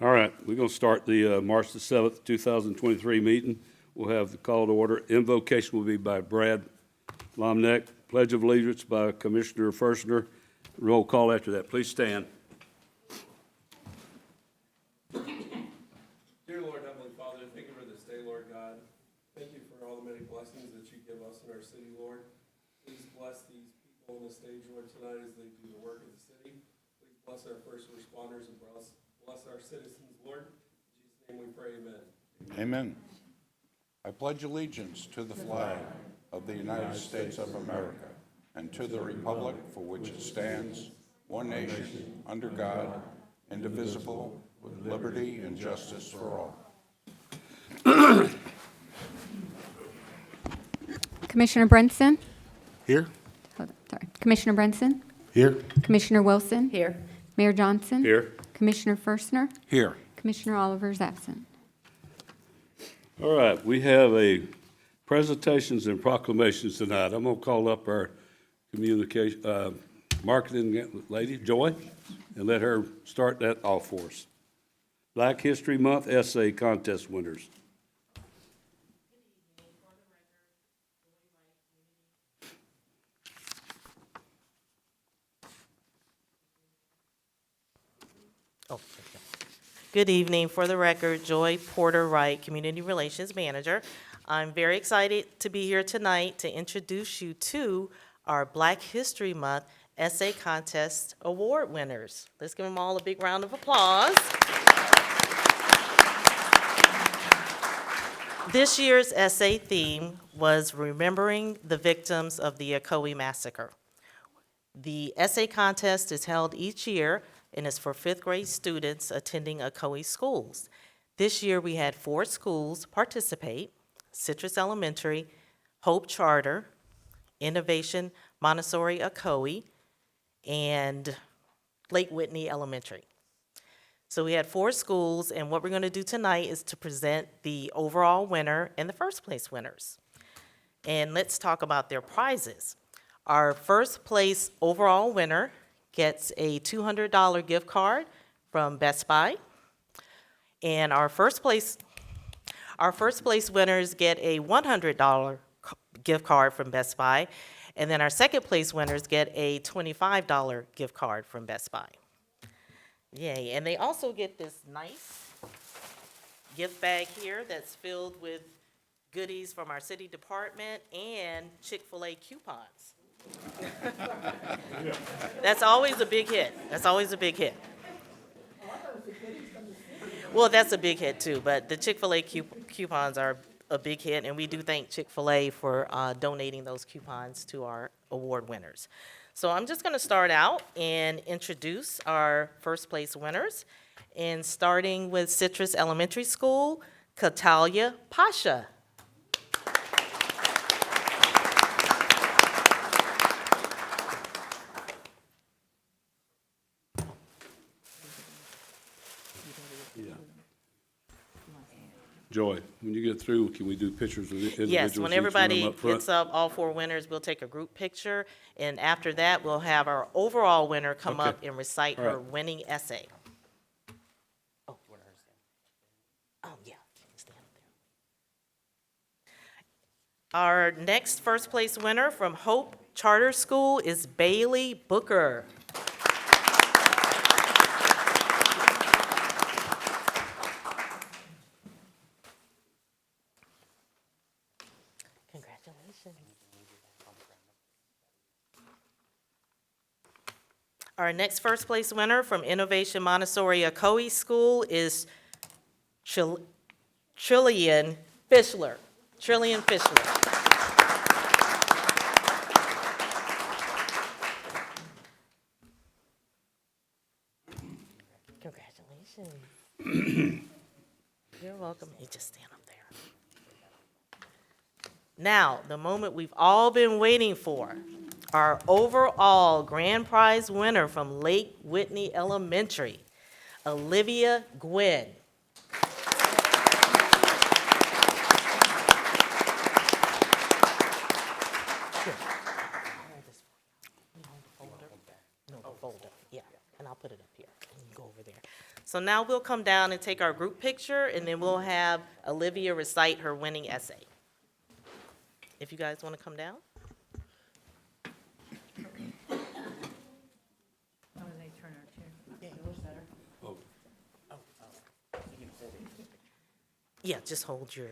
All right, we're going to start the March the 7th, 2023 meeting. We'll have the call to order. Invocation will be by Brad Lomneck. Pledge of Allegiance by Commissioner Fershner. Roll call after that. Please stand. Dear Lord, Heavenly Father, thank you for this day, Lord God. Thank you for all the many blessings that you give us in our city, Lord. Please bless these people on the stage, Lord, tonight as they do the work of the city. Please bless our first responders and bless our citizens, Lord. In Jesus' name we pray, amen. Amen. I pledge allegiance to the flag of the United States of America and to the republic for which it stands, one nation, under God, indivisible, with liberty and justice for all. Commissioner Brunson? Here. Commissioner Brunson? Here. Commissioner Wilson? Here. Mayor Johnson? Here. Commissioner Fershner? Here. Commissioner Oliver is absent. All right, we have a presentations and proclamations tonight. I'm going to call up our communication, marketing lady, Joy, and let her start that off for us. Black History Month essay contest winners. Good evening. For the record, Joy Porter Wright, Community Relations Manager. I'm very excited to be here tonight to introduce you to our Black History Month Essay Contest Award winners. Let's give them all a big round of applause. This year's essay theme was Remembering the Victims of the Ocoee Massacre. The essay contest is held each year and is for fifth grade students attending Ocoee schools. This year we had 4 schools participate: Citrus Elementary, Hope Charter, Innovation Montessori Ocoee, and Lake Whitney Elementary. So we had 4 schools, and what we're going to do tonight is to present the overall winner and the first place winners. And let's talk about their prizes. Our first place overall winner gets a $200 gift card from Best Buy. And our first place winners get a $100 gift card from Best Buy. And then our second place winners get a $25 gift card from Best Buy. Yay, and they also get this nice gift bag here that's filled with goodies from our city department and Chick-fil-A coupons. That's always a big hit. That's always a big hit. Well, that's a big hit too, but the Chick-fil-A coupons are a big hit, and we do thank Chick-fil-A for donating those coupons to our award winners. So I'm just going to start out and introduce our first place winners, and starting with Citrus Elementary School, Catalia Pasha. Joy, when you get through, can we do pictures of individuals? Yes, when each one everybody up front? gets up, all 4 winners, we'll take a group picture, and after that, we'll have our overall winner come Okay. up and recite All her right. winning essay. Oh, where is that? Oh, yeah, stand up there. Our next first place winner from Hope Charter School is Bailey Booker. Congratulations. Our next first place winner from Innovation Montessori Ocoee School is Trillian Fischler. Trillian Fischler. Congratulations. You're welcome. You just stand up there. Now, the moment we've all been waiting for, our overall grand prize winner from Lake Whitney Elementary, Olivia Gwynn. Here. No, the folder. Yeah, and I'll put it up here. And you go over there. So now we'll come down and take our group picture, and then we'll have Olivia recite her winning essay. If you guys want to come down. Yeah, just hold your,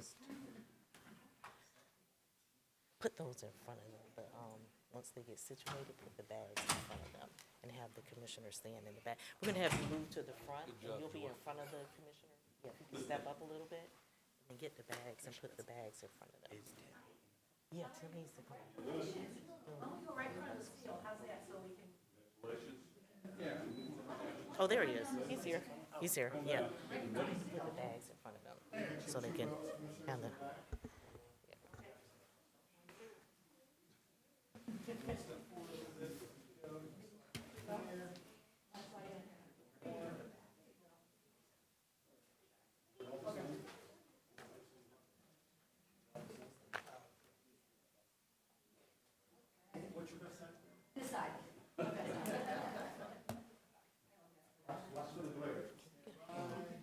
put those in front of them, but, once they get situated, put the bags in front of them and have the commissioner stand in the back. We're gonna have you move to the front, and you'll be in front of the commissioner. Yeah, if you can step up a little bit, and get the bags and put the bags in front of them. Yeah, Tim needs to go. Oh, there he is. He's here. He's here, yeah. Put the bags in front of them, so they can have the.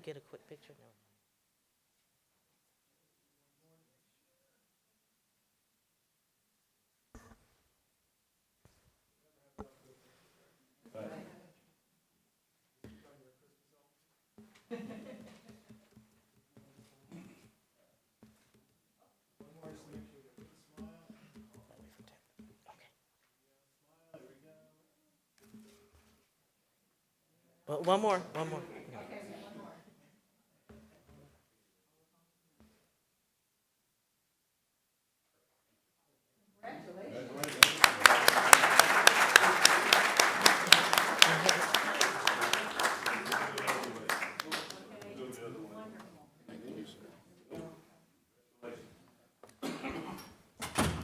Get a quick picture now. Well, one more.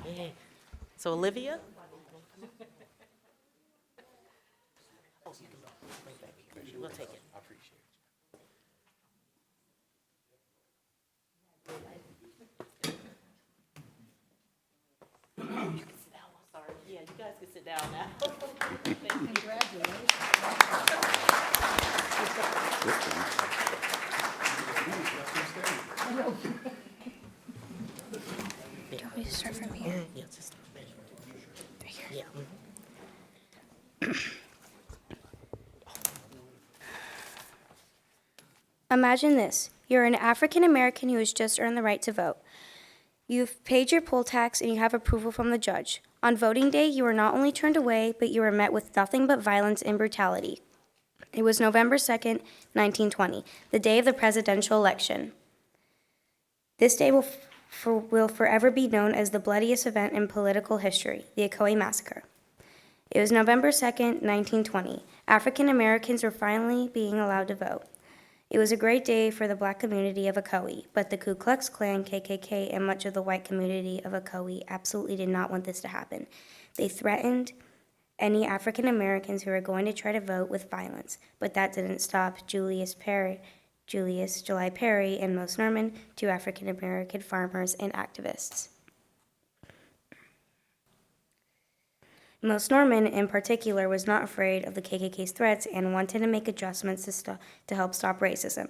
Yeah. So Olivia? Oh, you can go right back here. We'll take it. I appreciate it. You can sit down. I'm sorry. Yeah, you guys can sit down now. Do you want me to start from here? Yeah, just Right here. yeah. Imagine this. You're an African American who has just earned the right to vote. You've paid your poll tax and you have approval from the judge. On voting day, you were not only turned away, but you were met with nothing but violence and brutality. It was November 2nd, 1920, the day of the presidential election. This day will forever be known as the bloodiest event in political history, the Ocoee Massacre. It was November 2nd, 1920. African Americans were finally being allowed to vote. It was a great day for the black community of Ocoee, but the Ku Klux Klan, KKK, and much of the white community of Ocoee absolutely did not want this to happen. They threatened any African Americans who were going to try to vote with violence, but that didn't stop Julius July Perry, and Most Norman, two African American farmers and activists. Most Norman, in particular, was not afraid of the KKK's threats and wanted to make adjustments to help stop racism.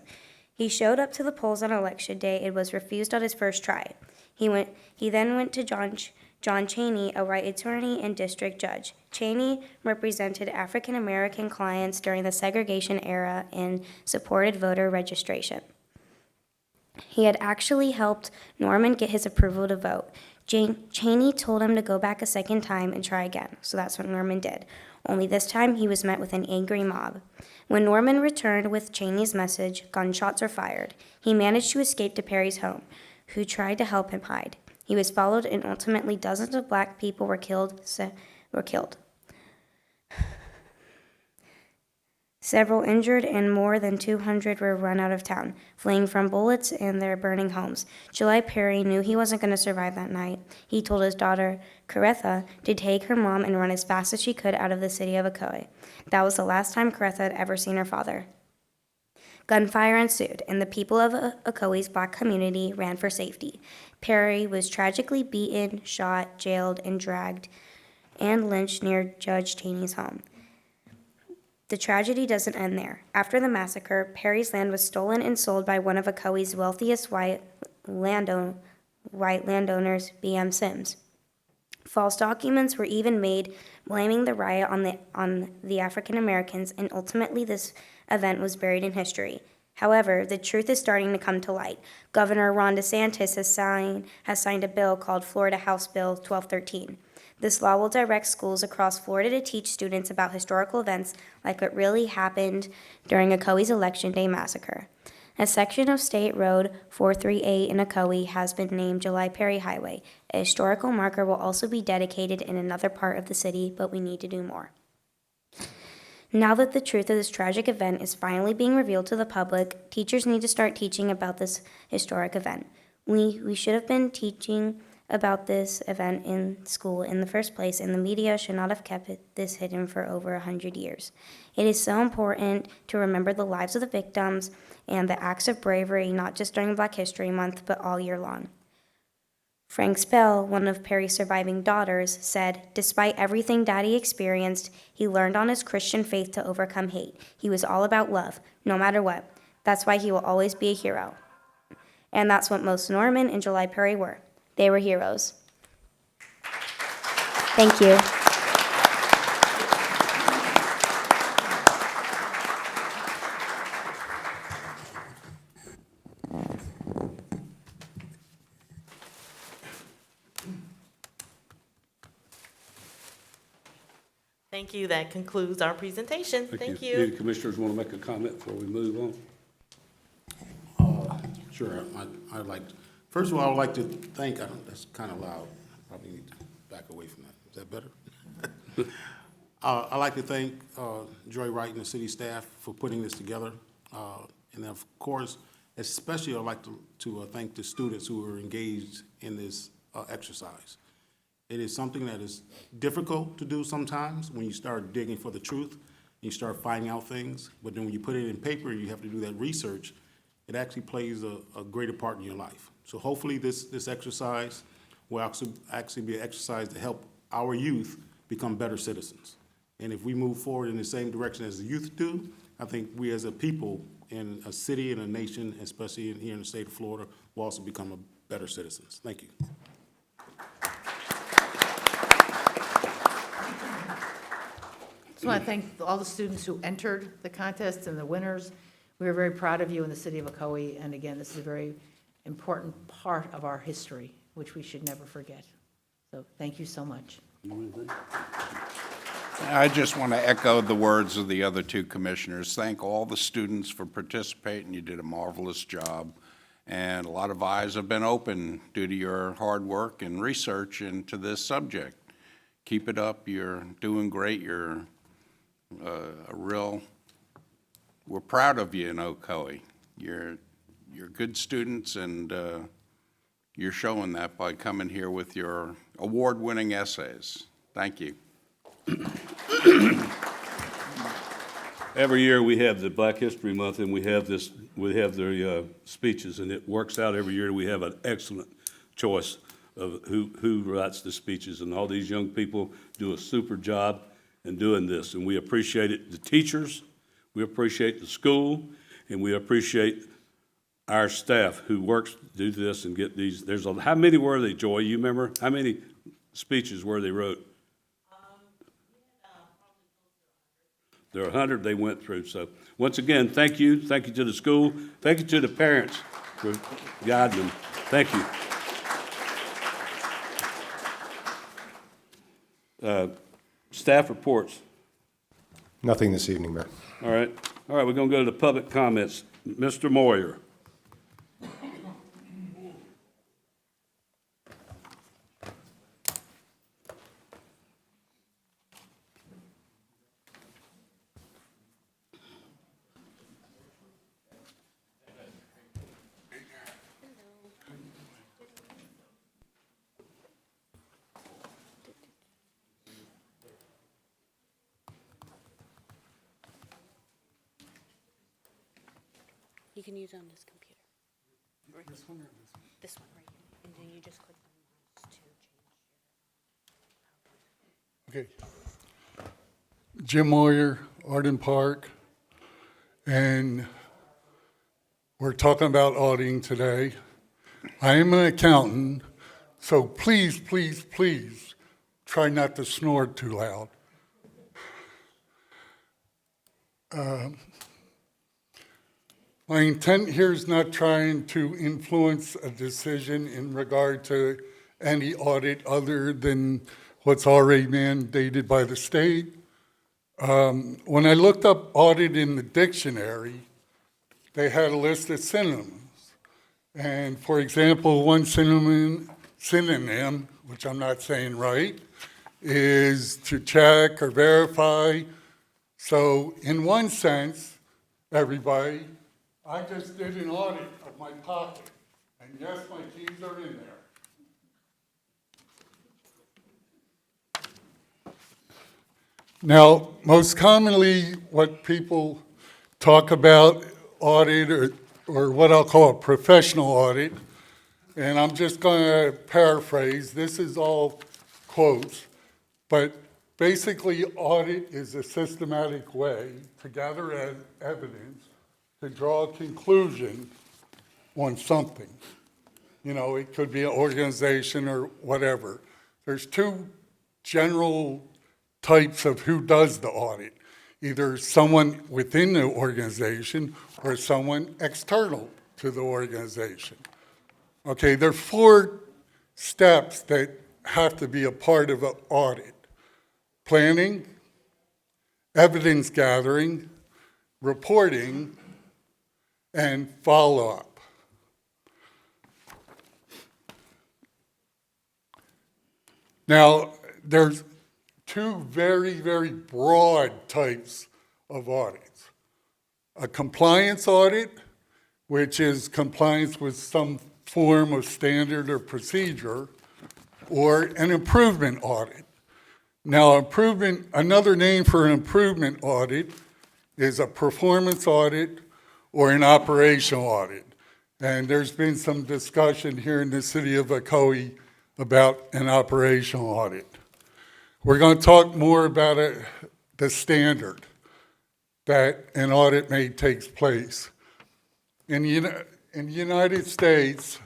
He showed up to the polls on election day and was refused on his first try. He then went to John Chaney, a white attorney and district judge. Chaney represented African American clients during the segregation era and supported voter registration. He had actually helped Norman get his approval to vote. Chaney told him to go back a second time and try again, so that's what Norman did. Only this time he was met with an angry mob. When Norman returned with Chaney's message, gunshots were fired. He managed to escape to Perry's home, who tried to help him hide. He was followed, and ultimately dozens of black people were killed. Several injured, and more than 200 were run out of town, fleeing from bullets and their burning homes. July Perry knew he wasn't going to survive that night. He told his daughter, Caretha, to take her mom and run as fast as she could out of the city of Ocoee. That was the last time Caretha had ever seen her father. Gunfire ensued, and the people of Ocoee's black community ran for safety. Perry was tragically beaten, shot, jailed, and dragged and lynched near Judge Chaney's home. The tragedy doesn't end there. After the massacre, Perry's land was stolen and sold by one of Ocoee's wealthiest white landowners, B.M. Sims. False documents were even made blaming the riot on the African Americans, and ultimately this event was buried in history. However, the truth is starting to come to light. Governor Ron DeSantis has signed a bill called Florida House Bill 1213. This law will direct schools across Florida to teach students about historical events like what really happened during Ocoee's Election Day massacre. A section of State Road 438 in Ocoee has been named July Perry Highway. A historical marker will also be dedicated in another part of the city, but we need to do more. Now that the truth of this tragic event is finally being revealed to the public, teachers need to start teaching about this historic event. We should have been teaching about this event in school in the first place, and the media should not have kept this hidden for over 100 years. It is so important to remember the lives of the victims and the acts of bravery, not just during Black History Month, but all year long. Frank Spell, one of Perry's surviving daughters, said, "Despite everything Daddy experienced, he learned on his Christian faith to overcome hate. He was all about love, no matter what. That's why he will always be a hero." And that's what most Norman and July Perry were. They were heroes. Thank you. Thank you. That concludes our presentation. Thank you. Any commissioners want to make a comment before we move on? Sure, I'd like, first of all, I would like to thank, that's kind of loud, probably need to back away from that. Is that better? I'd like to thank Joy Wright and the city staff for putting this together. And of course, especially I'd like to thank the students who were engaged in this exercise. It is something that is difficult to do sometimes when you start digging for the truth, you start finding out things, but then when you put it in paper, you have to do that research. It actually plays a greater part in your life. So hopefully this exercise will actually be an exercise to help our youth become better citizens. And if we move forward in the same direction as the youth do, I think we as a people in a city and a nation, especially here in the state of Florida, will also become better citizens. Thank you. I just want to thank all the students who entered the contest and the winners. We are very proud of you in the city of Ocoee, and again, this is a very important part of our history, which we should never forget. So thank you so much. I just want to echo the words of the other two commissioners. Thank all the students for participating. You did a marvelous job. And a lot of eyes have been opened due to your hard work and research into this subject. Keep it up. You're doing great. You're we're proud of you in Ocoee. You're good students, and you're showing that by coming here with your award-winning essays. Thank you. Every year we have the Black History Month, and we have their speeches, and it works out every year. We have an excellent choice of who writes the speeches, and all these young people do a super job in doing this, and we appreciate it. The teachers, we appreciate the school, and we appreciate our staff who works to do this and get these. How many were they, Joy? You remember? How many speeches were they wrote? There are 100 they went through. So once again, thank you. Thank you to the school. Thank you to the parents for guiding them. Thank you. Staff reports. Nothing this evening, Mayor. All right, we're going to go to the public comments. Mr. Moyer. You can use it on this computer. This one or this one? This one right here. And then you just click on mouse to change Okay. Jim Moyer, Arden Park, and we're talking about auditing today. I am an accountant, so please, please, please try not to snore too loud. My intent here is not trying to influence a decision in regard to any audit other than what's already mandated by the state. When I looked up audit in the dictionary, they had a list of synonyms. And for example, one synonym, which I'm not saying right, is to check or verify. So in one sense, everybody, I just did an audit of my pocket. And yes, my keys are in there. Now, most commonly, what people talk about audit or what I'll call a professional audit, and I'm just going to paraphrase, this is all quotes, but basically audit is a systematic way to gather evidence to draw a conclusion on something. You know, it could be an organization or whatever. There's two general types of who does the audit, either someone within the organization or someone external to the organization. Okay, there are 4 steps that have to be a part of an audit: planning, evidence gathering, reporting, and follow-up. Now, there's 2 very, very broad types of audits. A compliance audit, which is compliance with some form of standard or procedure, or an improvement audit. Now, another name for an improvement audit is a performance audit or an operational audit. And there's been some discussion here in the city of Ocoee about an operational audit. We're going to talk more about the standard that an audit may take place. In the United States,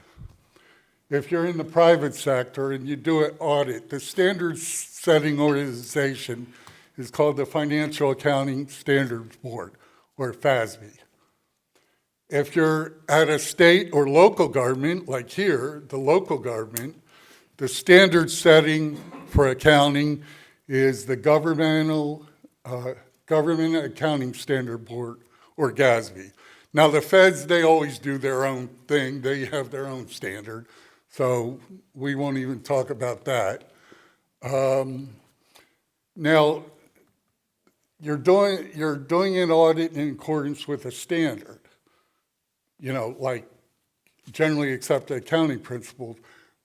if you're in the private sector and you do an audit, the standard setting organization is called the Financial Accounting Standards Board, or FASB. If you're at a state or local government, like here, the local government, the standard setting for accounting is the Government Accounting Standard Board, or GASB. Now, the feds, they always do their own thing. They have their own standard, so we won't even talk about that. Now, you're doing an audit in accordance with a standard, you know, like generally accepted accounting principles,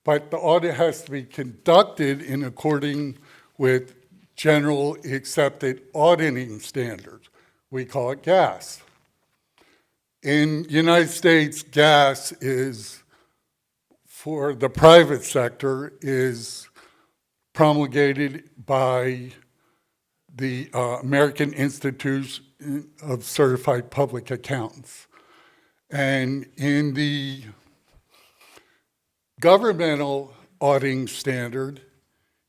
but the audit has to be conducted in accordance with general accepted auditing standards. We call it GAS. In the United States, GAS is, for the private sector, is promulgated by the American Institute of Certified Public Accountants. And in the governmental auditing standard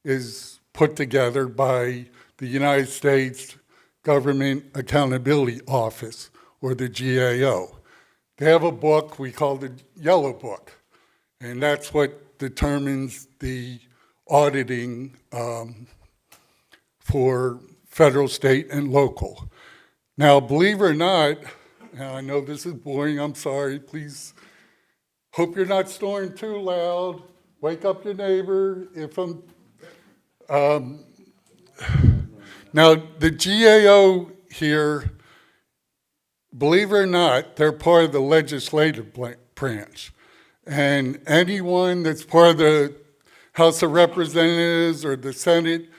is put together by the United States Government Accountability Office, or the GAO. They have a book we call the Yellow Book, and that's what determines the auditing for federal, state, and local. Now, believe it or not, and I know this is boring, I'm sorry, please, hope you're not snoring too loud, wake up your neighbor if I'm, now the GAO here, believe it or not, they're part of the legislative branch. And anyone that's part of the House of Representatives or the Senate,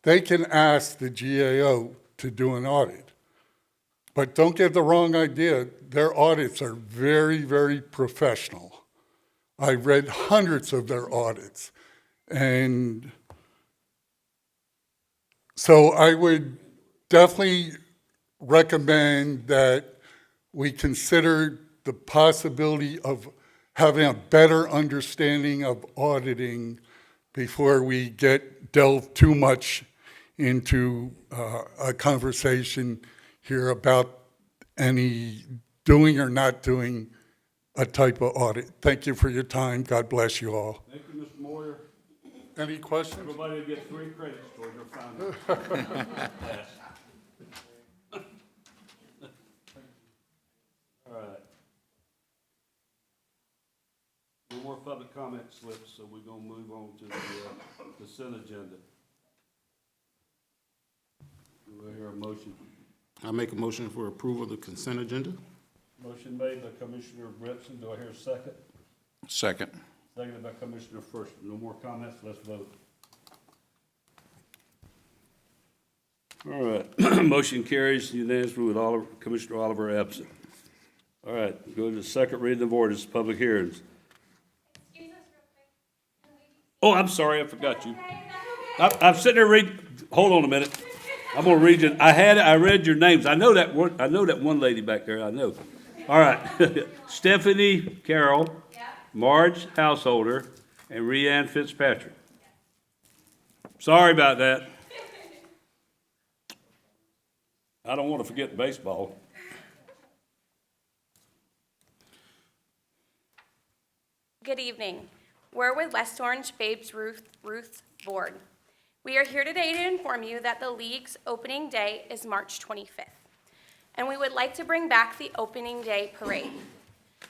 they can ask the GAO to do an audit. But don't get the wrong idea, their audits are very, very professional. I've read hundreds of their audits. And so I would definitely recommend that we consider the possibility of having a better understanding of auditing before we delve too much into a conversation here about any doing or not doing a type of audit. Thank you for your time. God bless you all. Thank you, Mr. Moyer. Any questions? Everybody will get 3 credits towards your final. All right. No more public comment slips, so we're gonna move on to the consent agenda. Do I hear a motion? I make a motion for approval of the consent agenda. Motion made by Commissioner Brinson. Do I hear a second? Second. Seconded by Commissioner First. No more comments. Let's vote. All right. Motion carries unanimously with Commissioner Oliver absent. All right, go to the second reading of ordinance, public hearings. Oh, I'm sorry, I forgot you. I'm sitting there reading, hold on a minute. I'm gonna read you, I read your names. I know that one lady back there, I know. All right. Stephanie Carroll, Marge Householder, and Rhiann Fitzpatrick. Sorry about that. I don't want to forget baseball. Good evening. We're with West Orange Babes Ruth Board. We are here today to inform you that the league's opening day is March 25th, and we would like to bring back the opening day parade.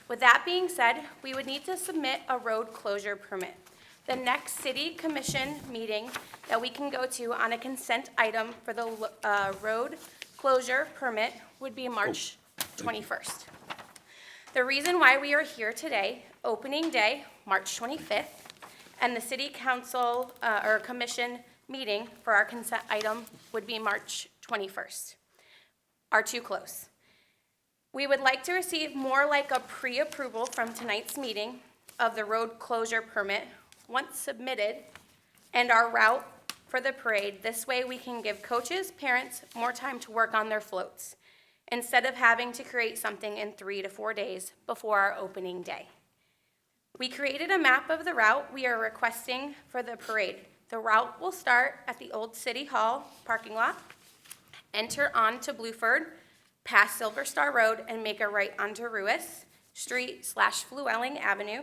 With that being said, we would need to submit a road closure permit. The next city commission meeting that we can go to on a consent item for the road closure permit would be March 21st. The reason why we are here today, opening day, March 25th, and the city council or commission meeting for our consent item would be March 21st, are too close. We would like to receive more like a pre-approval from tonight's meeting of the road closure permit once submitted and our route for the parade. This way we can give coaches, parents more time to work on their floats instead of having to create something in 3 to 4 days before our opening day. We created a map of the route we are requesting for the parade. The route will start at the old City Hall parking lot, enter onto Blueford, pass Silver Star Road, and make a right onto Ruis Street / Fluelling Avenue,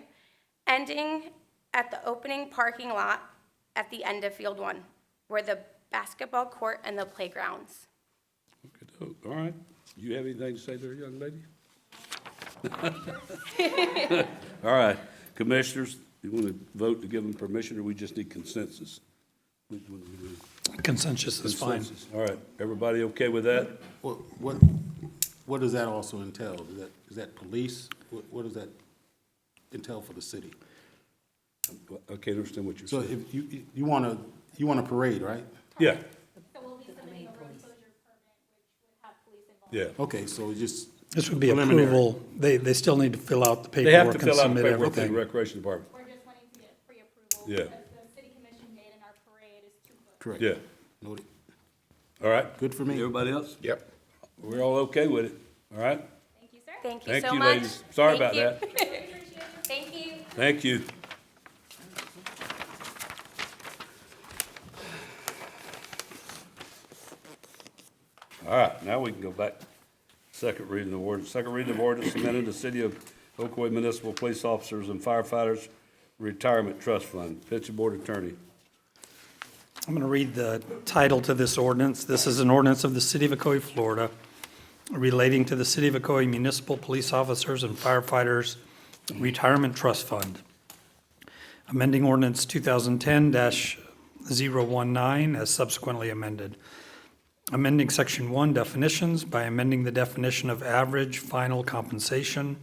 ending at the opening parking lot at the end of Field 1, where the basketball court and the playgrounds. Okay, all right. Do you have anything to say there, young lady? All right. Commissioners, you want to vote to give them permission, or we just need consensus? Consensus is fine. Consensus. All right. Everybody okay with that? What does that also entail? Is that police? What does that entail for the city? I can't understand what you're So saying. if you want a parade, right? Yeah, So we'll be submitting a road closure permit, which would have police involved. yeah. Okay, so just. This would be preliminary. approval. They still need to fill out the They have paperwork to and fill out the submit paperwork for the everything. Recreation Department. We're just wanting to get pre-approval. Yeah. Because the city commission date and our parade is too close. Correct. Yeah. Noted. All right. Good for me. Everybody else? Yep. We're all okay with it. All right? Thank you, sir. Thank you Thank so you, much. ladies. Sorry Thank about you. Thank you. Thank you. All right, now we can go back. Second reading of ordinance. Second reading of ordinance amending the City of Ocoee Municipal Police Officers and Firefighters Retirement Trust Fund. Pittsburgh Board Attorney. I'm going to read the title to this ordinance. This is an ordinance of the City of Ocoee, Florida, relating to the City of Ocoee Municipal Police Officers and Firefighters Retirement Trust Fund. Amending ordinance 2010-019 as subsequently amended. Amending Section 1 definitions by amending the definition of average final compensation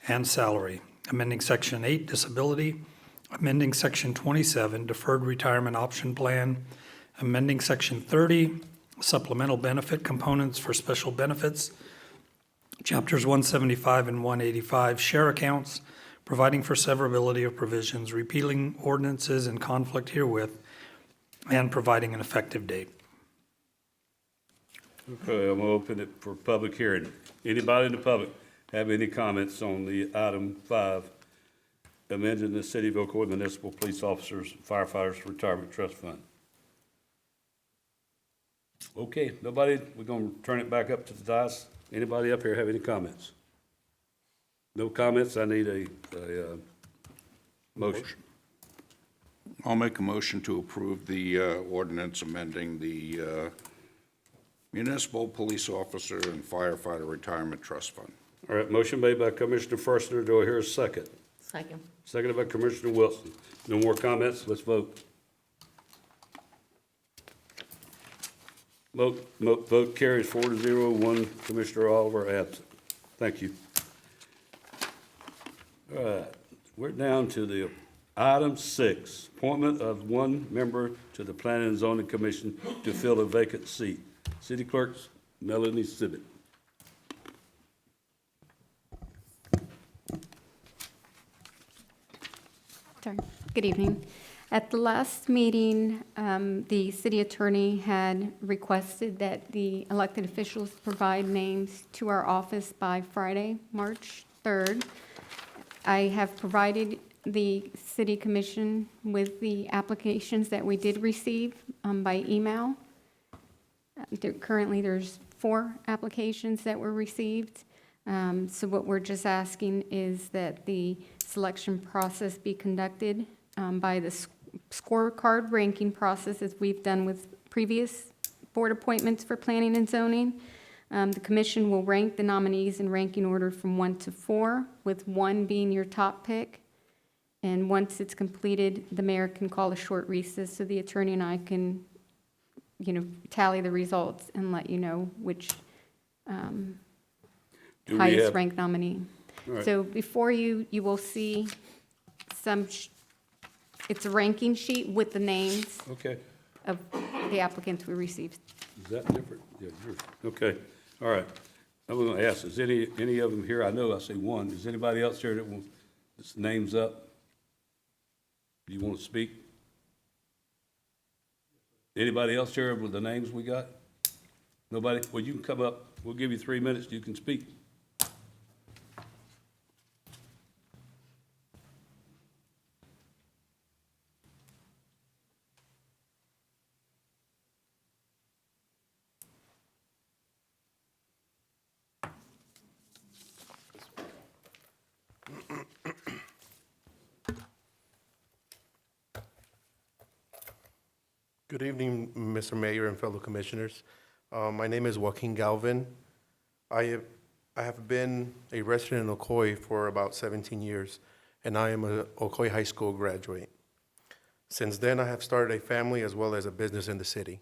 and salary. Amending Section 8 disability. Amending Section 27 deferred retirement option plan. Amending Section 30 supplemental benefit components for special benefits. Chapters 175 and 185 share accounts, providing for severability of provisions, repealing ordinances in conflict herewith, and providing an effective date. Okay, I'm gonna open it for public hearing. Anybody in the public have any comments on the item 5, amending the City of Ocoee Municipal Police Officers and Firefighters Retirement Trust Fund? Okay, nobody, we're gonna turn it back up to the dais. Anybody up here have any comments? No comments, I need a motion. I'll make a motion to approve the ordinance amending the Municipal Police Officer and Firefighter Retirement Trust Fund. All right, motion made by Commissioner Forstner, do I hear a second? Second. Seconded by Commissioner Wilson. No more comments, let's vote. Vote carries 4-0, one Commissioner Oliver absent. Thank you. All right, we're down to the item 6, appointment of one member to the Planning and Zoning Commission to fill a vacant seat. City Clerk's Melanie Sibbett. Sorry. Good evening. At the last meeting, the city attorney had requested that the elected officials provide names to our office by Friday, March 3rd. I have provided the city commission with the applications that we did receive by email. Currently, there's 4 applications that were received. So what we're just asking is that the selection process be conducted by the scorecard ranking process as we've done with previous board appointments for planning and zoning. The commission will rank the nominees in ranking order from 1 to 4, with 1 being your top pick. And once it's completed, the mayor can call a short recess so the attorney and I can, tally the results and let you know which highest ranked nominee. All right. So before you, you will see it's a ranking sheet with the names Okay, of the applicants we received. is that different? Yeah, yours. Okay, all right. I'm gonna ask, is any of them here? I know I say 1. Is anybody else here that wants, this name's up? Do you want to speak? Anybody else here with the names we got? Nobody? Well, you can come up. We'll give you 3 minutes. You can speak. Good evening, Mr. Mayor and fellow commissioners. My name is Joaquin Galvin. I have been a resident in Ocoee for about 17 years, and I am a Ocoee High School graduate. Since then, I have started a family as well as a business in the city.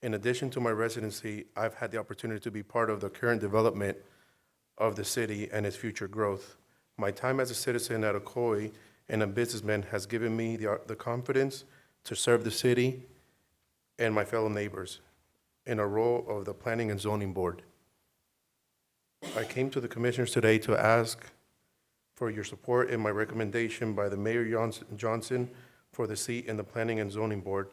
In addition to my residency, I've had the opportunity to be part of the current development of the city and its future growth. My time as a citizen at Ocoee and a businessman has given me the confidence to serve the city and my fellow neighbors in a role of the Planning and Zoning Board. I came to the commissioners today to ask for your support in my recommendation by the Mayor Johnson for the seat in the Planning and Zoning Board.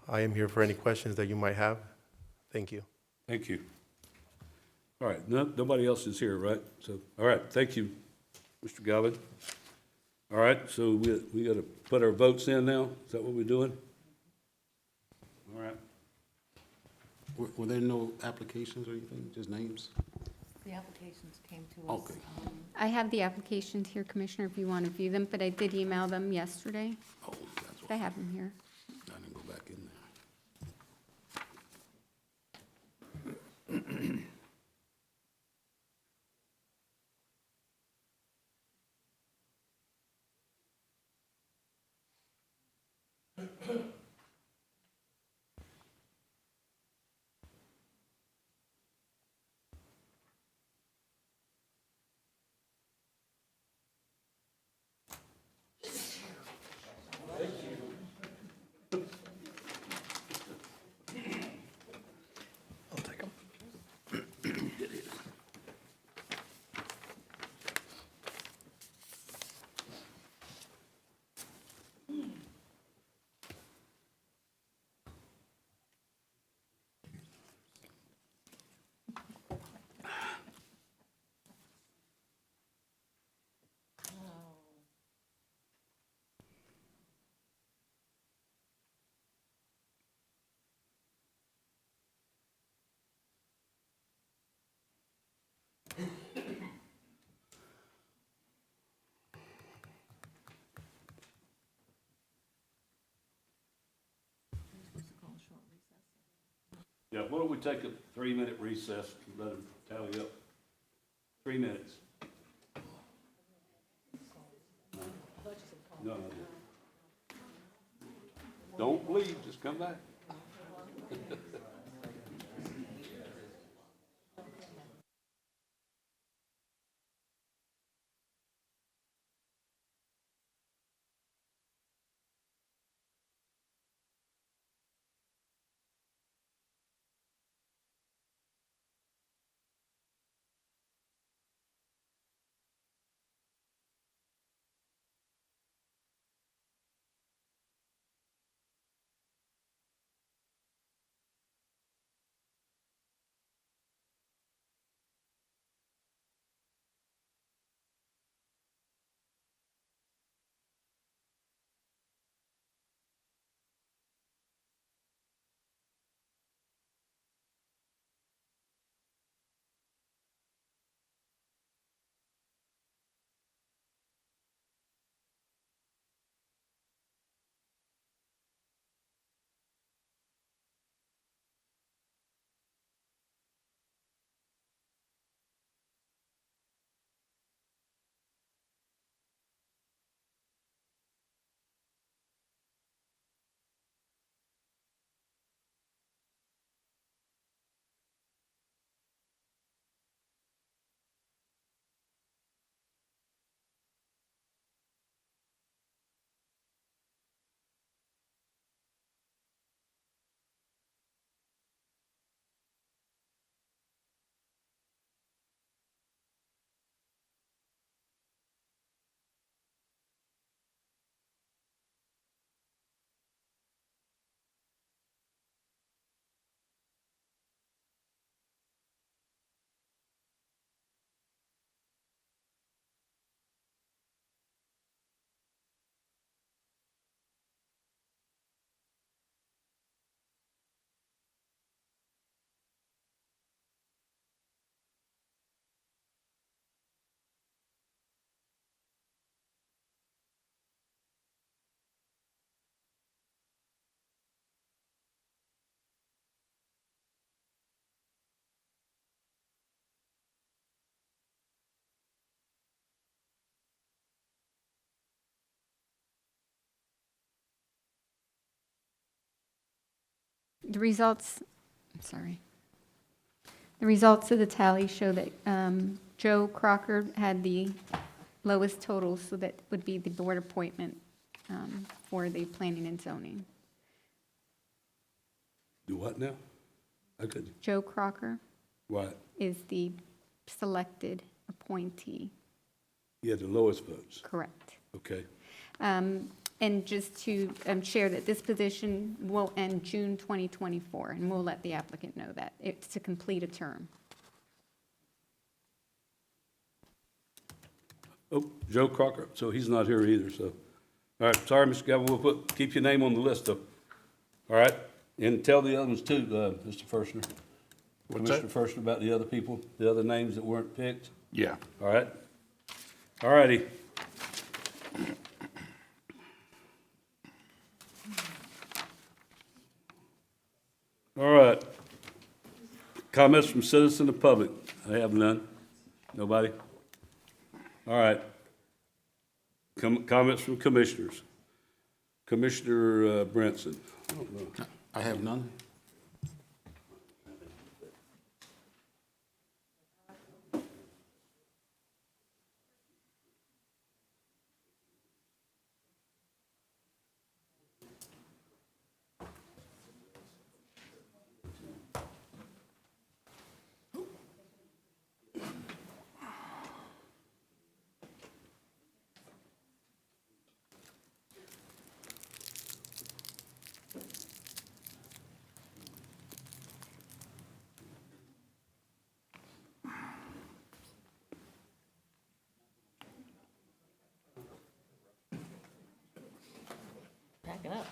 I am here for any questions that you might have. Thank you. Thank you. All right, nobody else is here, right? So, all right, thank you, Mr. Galvin. All right, so we got to put our votes in now? Is that what we're doing? All right. Were there no applications or anything, just names? The applications came to us. Okay. I have the applications here, Commissioner, if you want to view them, but I did email them yesterday. Oh, that's I why have them here. I didn't go back in there. Yeah, why don't we take a 3-minute recess and let them tally up? 3 minutes. No, no. Don't leave, just come back. The results, I'm sorry. The results of the tally show that Joe Crocker had the lowest totals, so that would be the board appointment for the planning and zoning. Do what now? I couldn't, Joe Crocker what? is the selected appointee, He had the lowest votes. correct. Okay. And just to share that this position will end June 2024, and we'll let the applicant know that. It's to complete a term. Oh, Joe Crocker, so he's not here either, so. All right, sorry, Mr. Galvin, we'll keep your name on the list though. All right, and tell the others too, Mr. Firstner. What's that? Mr. Firstner, about the other people, the other names that weren't picked. Yeah. All right? All righty. All right. Comments from citizen and public? I have none. Nobody? All right. Comments from commissioners? Commissioner Branson? I don't know. I have none. Back it up.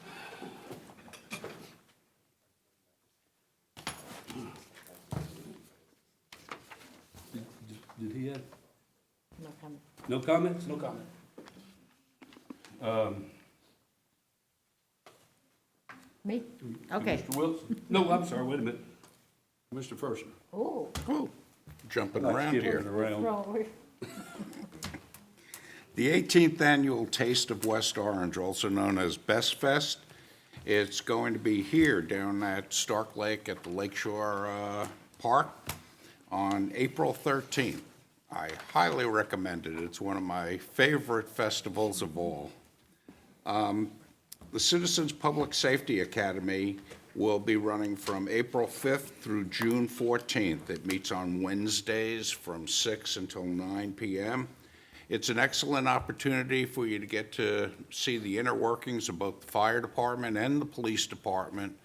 Did he have? No comment. No comments? No comment. Me? Okay. Mr. Wilson? No, I'm sorry, wait a minute. Mr. Fersen. Oh. Ooh, jumping Like around skipping here. around. The 18th Annual Taste of West Orange, also known as Best Fest, it's going to be here down at Stark Lake at the Lakeshore Park on April 13th. I highly recommend it. It's one of my favorite festivals of all. The Citizens Public Safety Academy will be running from April 5th through June 14th. It meets on Wednesdays from 6 until 9 p.m. It's an excellent opportunity for you to get to see the inner workings of both the fire department and the police department.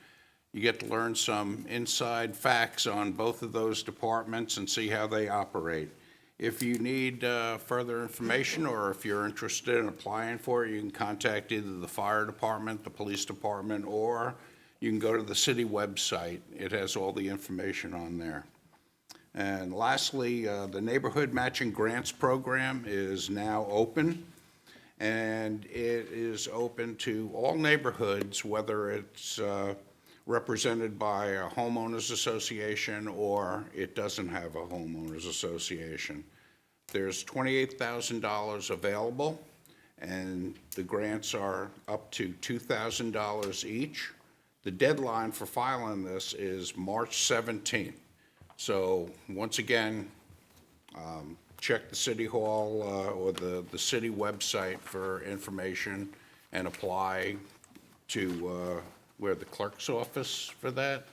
You get to learn some inside facts on both of those departments and see how they operate. If you need further information, or if you're interested in applying for it, you can contact either the fire department, the police department, or you can go to the city website. It has all the information on there. And lastly, the Neighborhood Matching Grants Program is now open, and it is open to all neighborhoods, whether it's represented by a homeowners association or it doesn't have a homeowners association. There's $28,000 available, and the grants are up to $2,000 each. The deadline for filing this is March 17th. So once again, check the City Hall or the city website for information and apply to where the clerk's office for that?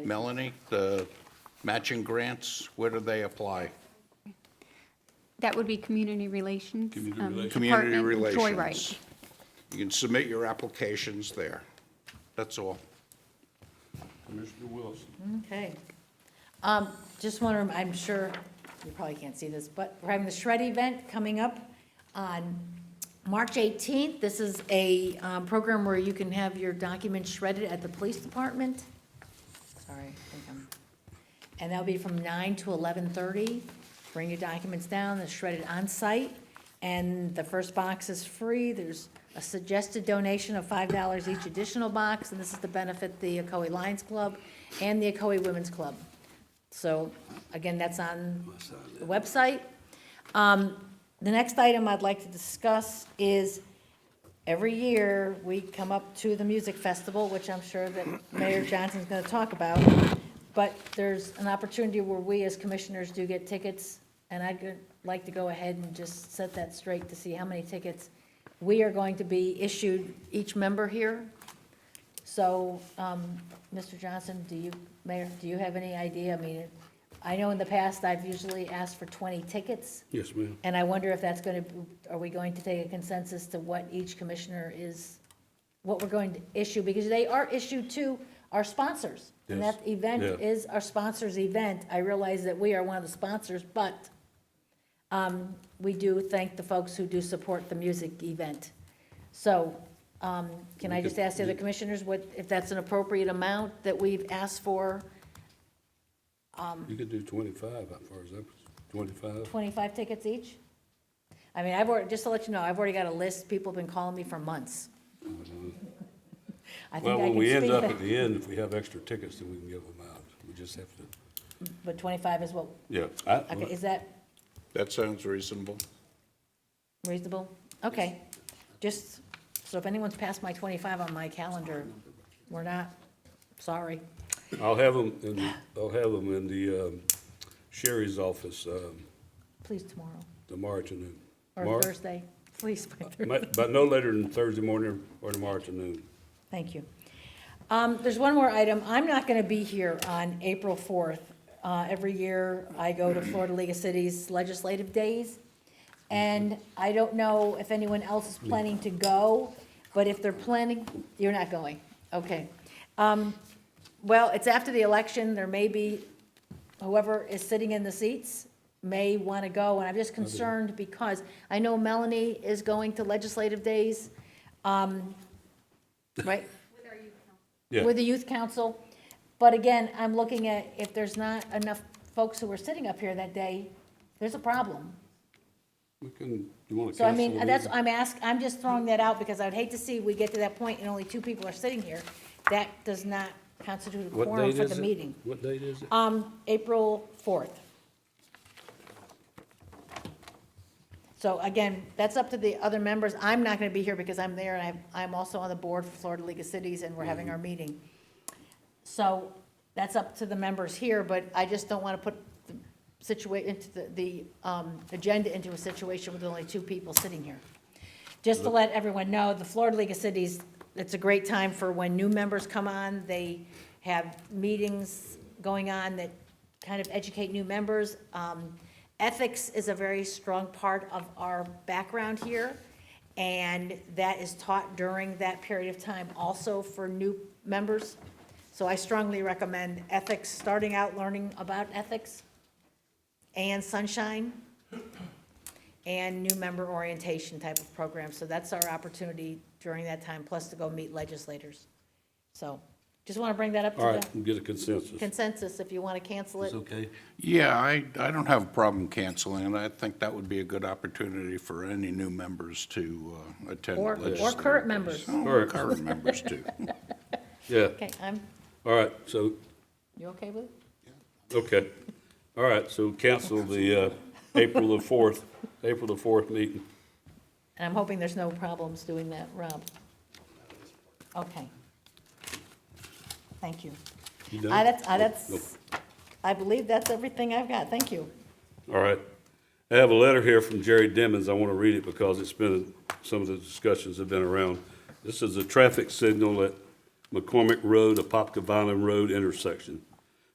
Melanie, the matching grants, where do they apply? That would be Community Relations. Community Community Department, Joy Relations. Wright. You can submit your applications there. That's all. Commissioner Wilson. Okay. Just want to, I'm sure, you probably can't see this, but we're having the Shred event coming up on March 18th. This is a program where you can have your documents shredded at the police department. Sorry, I think and that'll be from 9 to 11:30. Bring your documents down, they're shredded on site, and the first box is free. There's a suggested donation of $5 each additional box, and this is to benefit the Ocoee Lions Club and the Ocoee Women's Club. So, again, that's on the website. The next item I'd like to discuss is, every year, we come up to the music festival, which I'm sure that Mayor Johnson's gonna talk about. But there's an opportunity where we as commissioners do get tickets, and I'd like to go ahead and just set that straight to see how many tickets we are going to be issued, each member here. So, Mr. Johnson, Mayor, do you have any idea? I mean, I know in the past, I've usually asked for 20 tickets, Yes, ma'am. and I wonder if that's going to, are we going to take a consensus to what each commissioner is, what we're going to issue? Because they are issued to our sponsors. And Yes. that event Yeah. is our sponsors' event. I realize that we are one of the sponsors, but we do thank the folks who do support the music event. So, can I just ask the other commissioners if that's an appropriate amount that we've asked for? You could do 25, as far as that, 25. 25 tickets each? I mean, just to let you know, I've already got a list. People have been calling me for months. I Well, think I when can we end speak up that- at the end, if we have extra tickets, then we can give them out. We just have to, But 25 is what, yeah. okay, is that That sounds reasonable. reasonable? Okay, just, so if anyone's passed my 25 on my calendar, we're not, sorry. I'll have them in the Sherry's office Please tomorrow, tomorrow afternoon. or Tomorrow? Thursday, please by Thursday. But no later than Thursday morning or tomorrow afternoon. Thank you. There's one more item. I'm not going to be here on April 4th. Every year, I go to Florida League of Cities Legislative Days, and I don't know if anyone else is planning to go, but if they're planning, you're not going? Okay. Well, it's after the election. There may be, whoever is sitting in the seats may want to go, and I'm just concerned because I know Melanie is going to Legislative Days, right? Yeah. With the youth council. But again, I'm looking at, if there's not enough folks who are sitting up here that day, there's a problem. We can, you want to So I cancel mean, the that's, meeting? I'm just throwing that out because I'd hate to see we get to that point and only 2 people are sitting here. That does not constitute a What quorum date for is the it? meeting. What date is it? April 4th. So again, that's up to the other members. I'm not going to be here because I'm there, and I'm also on the board for Florida League of Cities, and we're having our meeting. So that's up to the members here, but I just don't want to put the into the agenda into a situation with only 2 people sitting here. Just to let everyone know, the Florida League of Cities, it's a great time for when new members come on. They have meetings going on that kind of educate new members. Ethics is a very strong part of our background here, and that is taught during that period of time also for new members. So I strongly recommend ethics, starting out learning about ethics and sunshine and new member orientation type of program. So that's our opportunity during that time, plus to go meet legislators. So just want to bring that up All to right, we'll get a consensus. the consensus. If you want to cancel it, It's okay? Yeah, I don't have a problem canceling it. I think that would be a good opportunity for any new members to attend. or legislative current members. Oh, All right. current members too. Yeah, Okay, all right, so, you okay with it? okay. All right, so cancel the April the 4th meeting. And I'm hoping there's no problems doing that, Rob. Okay. Thank you. You done? That's, I believe that's everything I've got. Thank you. All right. I have a letter here from Jerry Dimmons. I want to read it because it's been, some of the discussions have been around. This is a traffic signal at McCormick Road, Apopka Vineland Road intersection.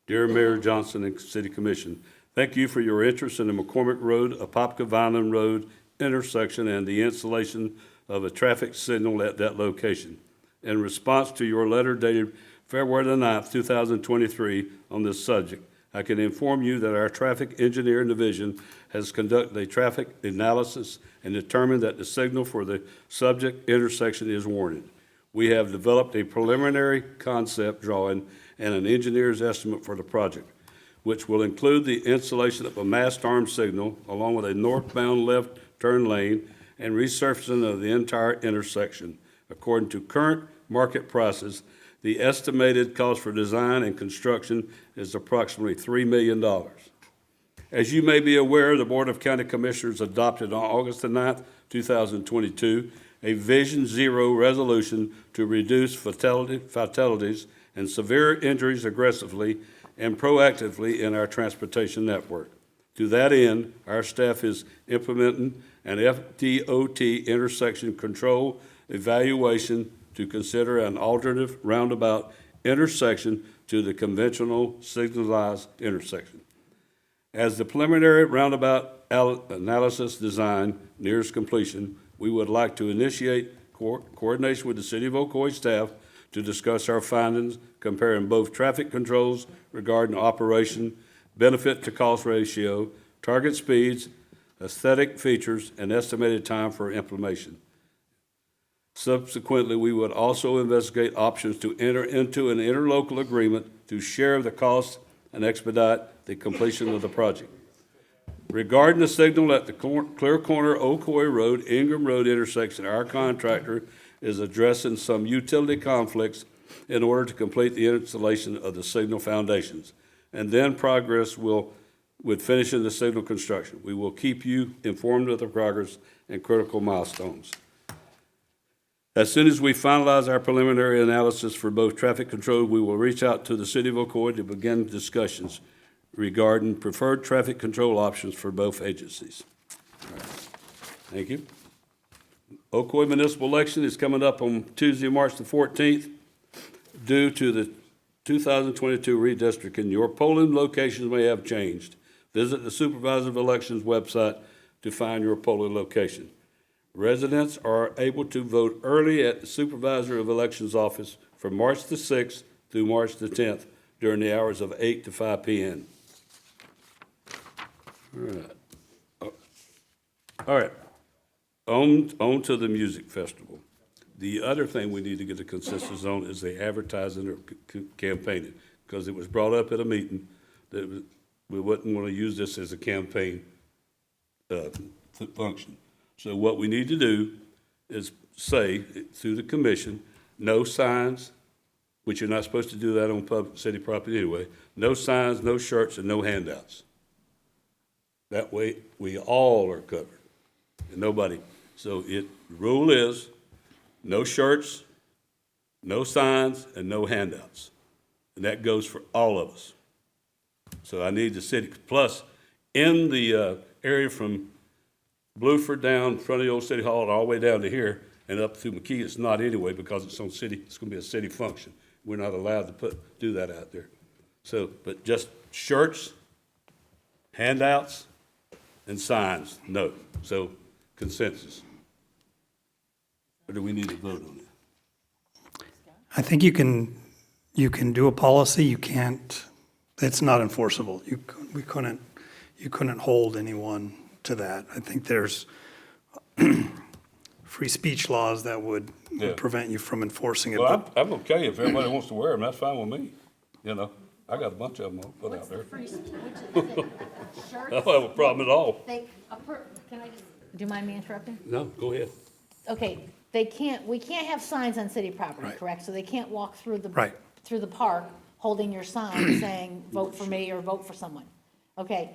Dear Mayor Johnson and City Commission, thank you for your interest in the McCormick Road, Apopka Vineland Road intersection and the installation of a traffic signal at that location. In response to your letter dated February the 9th, 2023 on this subject, I can inform you that our traffic engineering division has conducted a traffic analysis and determined that the signal for the subject intersection is warranted. We have developed a preliminary concept drawing and an engineer's estimate for the project, which will include the installation of a mast arm signal along with a northbound left turn lane and resurfacing of the entire intersection. According to current market prices, the estimated cost for design and construction is approximately $3 million. As you may be aware, the Board of County Commissioners adopted on August the 9th, 2022, a Vision Zero resolution to reduce fatalities and severe injuries aggressively and proactively in our transportation network. To that end, our staff is implementing an FDOT intersection control evaluation to consider an alternative roundabout intersection to the conventional signalized intersection. As the preliminary roundabout analysis design nears completion, we would like to initiate coordination with the City of Ocoee staff to discuss our findings, comparing both traffic controls regarding operation, benefit to cost ratio, target speeds, aesthetic features, and estimated time for implementation. Subsequently, we would also investigate options to enter into an interlocal agreement to share the costs and expedite the completion of the project. Regarding the signal at the Clear Corner Ocoee Road, Ingram Road intersection, our contractor is addressing some utility conflicts in order to complete the installation of the signal foundations, and then progress with finishing the signal construction. We will keep you informed of the progress and critical milestones. As soon as we finalize our preliminary analysis for both traffic control, we will reach out to the City of Ocoee to begin discussions regarding preferred traffic control options for both agencies. Thank you. Ocoee municipal election is coming up on Tuesday, March the 14th. Due to the 2022 redistricting, your polling locations may have changed. Visit the Supervisor of Elections website to find your polling location. Residents are able to vote early at the Supervisor of Elections office from March the 6th through March the 10th during the hours of 8 to 5 p.m. All right. On to the music festival. The other thing we need to get a consensus on is the advertising or campaigning, because it was brought up at a meeting that we wouldn't want to use this as a campaign function. So what we need to do is say through the commission, no signs, which you're not supposed to do that on public city property anyway. No signs, no shirts, and no handouts. That way, we all are covered, and nobody. So the rule is, no shirts, no signs, and no handouts. And that goes for all of us. So I need the city, plus, in the area from Blueford down in front of the old city hall and all the way down to here and up through McKee, it's not anyway because it's on city, it's gonna be a city function. We're not allowed to do that out there. So, but just shirts, handouts, and signs, no. So consensus. Or do we need to vote on it? I think you can do a policy, you can't, it's not enforceable. You couldn't hold anyone to that. I think there's free speech laws that would Yeah. prevent you from enforcing it. Well, I'm okay if everybody wants to wear them, that's fine with me. You know, I got a bunch of them I'll put out there. I don't have a problem at all. Can I just? Do you mind me interrupting? No, go ahead. Okay, we can't have signs on city property, Right. correct? So they can't walk through Right. through the park holding your sign saying, vote for me or vote for someone. Okay,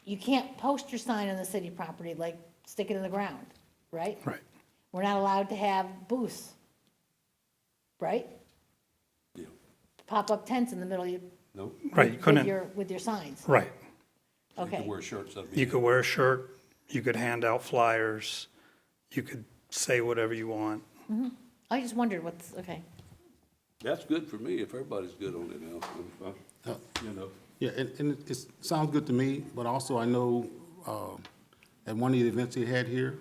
you can't post your sign on the city property, like stick it in the ground, right? Right. We're not allowed to have booths, right? Yeah. Pop-up tents in the middle of No, Right, you couldn't, with your signs. right. you Okay. can wear shirts. That'd be- You could wear a shirt, you could hand out flyers, you could say whatever you want. I just wondered okay. That's good for me, if everybody's good on it now, you know. Yeah, and it sounds good to me, but also I know, at one of the events they had here,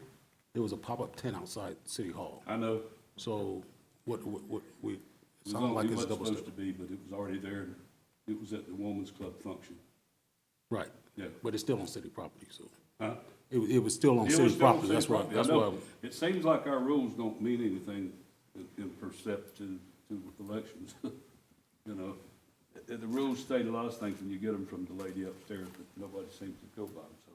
there was a pop-up tent outside City Hall. I know, So what we, it was sounds like only it's what's double supposed step. to be, but it was already there. It was at the Woman's Club function. Right. Yeah. But it's still on city property, so. Huh? It was still on It city was still on property, city that's why, property. I that's know. why. It seems like our rules don't mean anything in percept to elections. You know, the rules state a lot of things and you get them from the lady upstairs, but nobody seems to go by them, so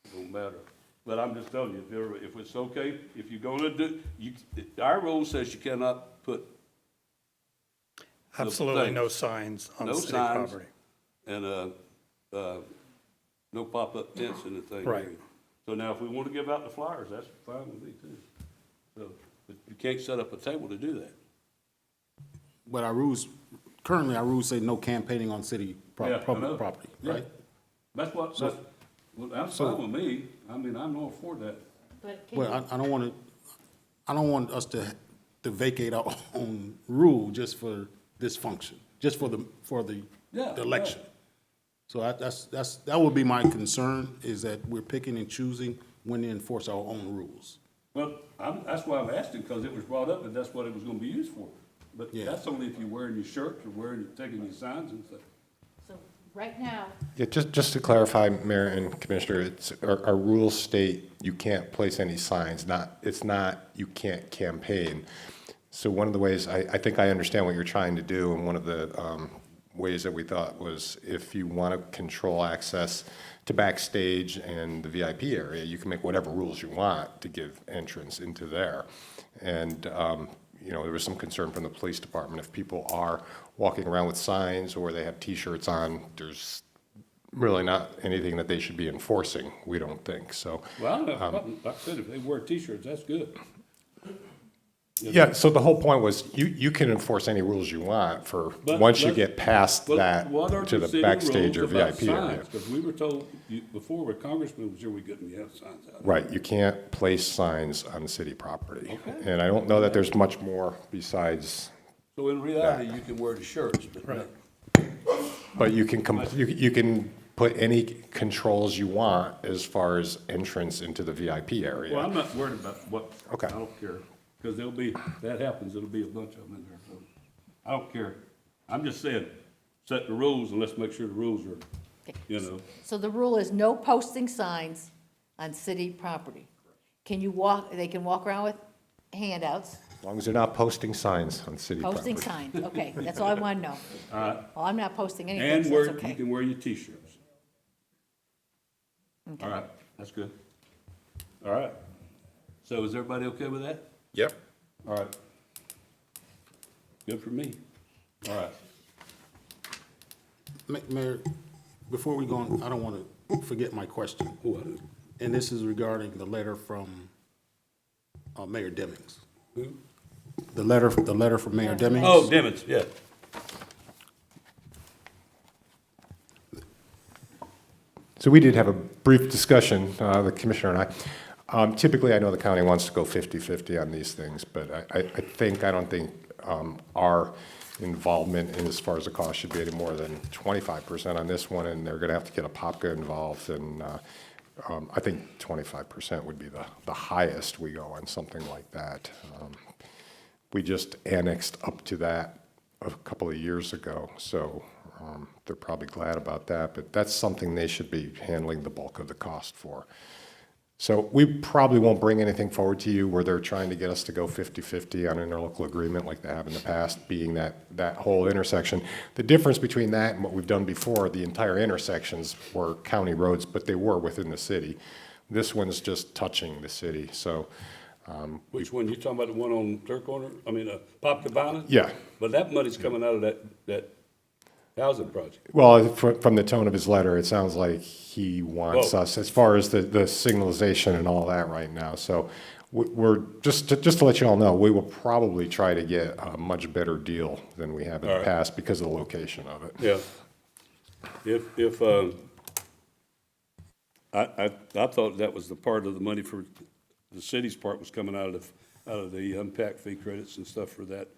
it don't matter. But I'm just telling you, if it's okay, if you're gonna do, our rule says you cannot put Absolutely things. no signs on No city signs. property. and, no pop-up tents in the thing. Right. So now, if we want to give out the flyers, that's fine with me too. So, but you can't set up a table to do that. But currently our rules say no campaigning on city Yeah, I know. public property, Yeah. right? That's fine with me. I mean, I'm all for that. Well, I don't want us to vacate our own rule just for this function, just for the Yeah, the election. So that would be my concern, is that we're picking and choosing when to enforce our own rules. Well, that's why I'm asking, because it was brought up and that's what it was gonna be used for. But Yeah. that's only if you're wearing your shirt or taking your signs and stuff. So right now, Yeah, just to clarify, Mayor and Commissioner, our rules state you can't place any signs, it's not you can't campaign. So one of the ways, I think I understand what you're trying to do, and one of the ways that we thought was if you want to control access to backstage and the VIP area, you can make whatever rules you want to give entrance into there. And, there was some concern from the police department, if people are walking around with signs or they have T-shirts on, there's really not anything that they should be enforcing, we don't think, so. Well, like I said, if they wear T-shirts, that's good. Yeah, so the whole point was you can enforce any rules you want once you get past that to the backstage or VIP area. Because we were told before, when Congressman was here, we couldn't have signs out. Right, you can't place signs on city property. Okay. And I don't know that there's much more besides, So in reality, you can wear the shirts, but not. but you can put any controls you want as far as entrance into the VIP area. Well, I'm not worried about what. Okay. I don't care, because that happens, it'll be a bunch of them in there, so. I don't care. I'm just saying, set the rules and let's make sure the rules are, so the rule is no posting signs on city property. They can walk around with handouts, As long as they're not posting signs on city property. posting signs, okay, that's all I want to know. Well, I'm not posting anything, And so that's you okay. can wear your T-shirts. All right, that's good. All right. So is everybody okay with that? Yep. All right. Good for me. All right. Mayor, before we go on, I don't want to forget my question. And this is regarding the letter from Mayor Demings. Who? The letter from Mayor Demings. Oh, Demons, yeah. So we did have a brief discussion, the commissioner and I. Typically, I know the county wants to go 50-50 on these things, but I don't think our involvement in as far as the cost should be any more than 25% on this one, and they're gonna have to get a POPCA involved, and I think 25% would be the highest we go on something like that. We just annexed up to that a couple of years ago, so they're probably glad about that, but that's something they should be handling the bulk of the cost for. So we probably won't bring anything forward to you where they're trying to get us to go 50-50 on an interlocal agreement like they have in the past, being that whole intersection. The difference between that and what we've done before, the entire intersections were county roads, but they were within the city. This one's just touching the city, so. Which one? You talking about the one on Third Corner? I mean, Pop Cabana? Yeah. But that money's coming out of that housing project. Well, from the tone of his letter, it sounds like he wants us, as far as the signalization and all that right now. So we're, just to let you all know, we will probably try to get a much better deal than we have in the past because of the location of it. Yeah. I thought that was the part of the money for the city's part was coming out of the impact fee credits and stuff for that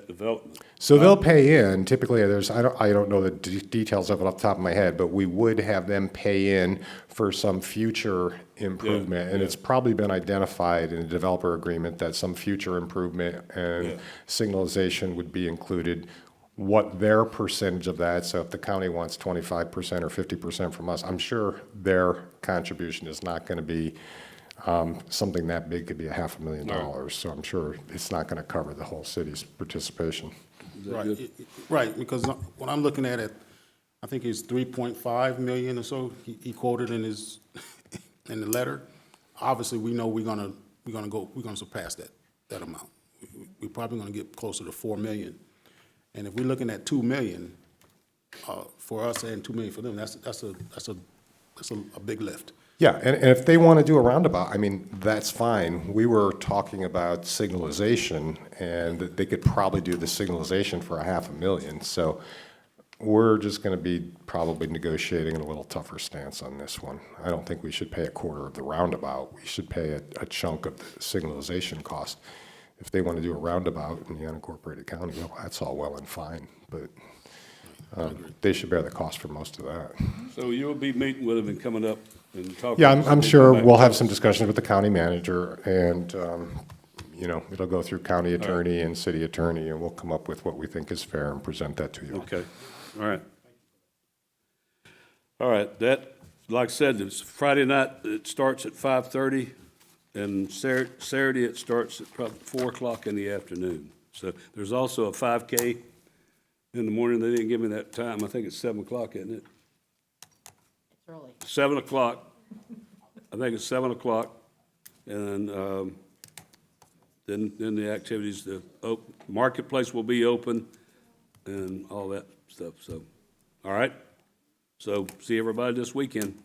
development. So they'll pay in, typically, I don't know the details of it off the top of my head, but we would have them pay in for some future improvement. And it's probably been identified in a developer agreement that some future improvement and signalization would be included. What their percentage of that, so if the county wants 25% or 50% from us, I'm sure their contribution is not gonna be something that big, could be $500,000. So I'm sure it's not going to cover the whole city's participation. Right, right, because when I'm looking at it, I think it's 3.5 million or so he quoted in his, in the letter. Obviously, we know we're gonna surpass that amount. We're probably gonna get closer to 4 million. And if we're looking at 2 million for us and 2 million for them, that's a big lift. Yeah, and if they want to do a roundabout, I mean, that's fine. We were talking about signalization, and they could probably do the signalization for $500,000. So we're just going to be probably negotiating a little tougher stance on this one. I don't think we should pay a quarter of the roundabout. We should pay a chunk of the signalization cost. If they want to do a roundabout in the unincorporated county, well, that's all well and fine, but they should bear the cost for most of that. So you'll be meeting with them and coming up and talking? Yeah, I'm sure we'll have some discussions with the county manager, and, it'll go through county attorney and city attorney, and we'll come up with what we think is fair and present that to you. Okay, all right. All right, that, like I said, it's Friday night, it starts at 5:30, and Saturday it starts at probably 4 o'clock in the afternoon. So there's also a 5K in the morning. They didn't give me that time. I think it's 7 o'clock, isn't it? It's early. 7 o'clock. I think it's 7 o'clock. And then the activities, the marketplace will be open and all that stuff. So, all right. So see everybody this weekend.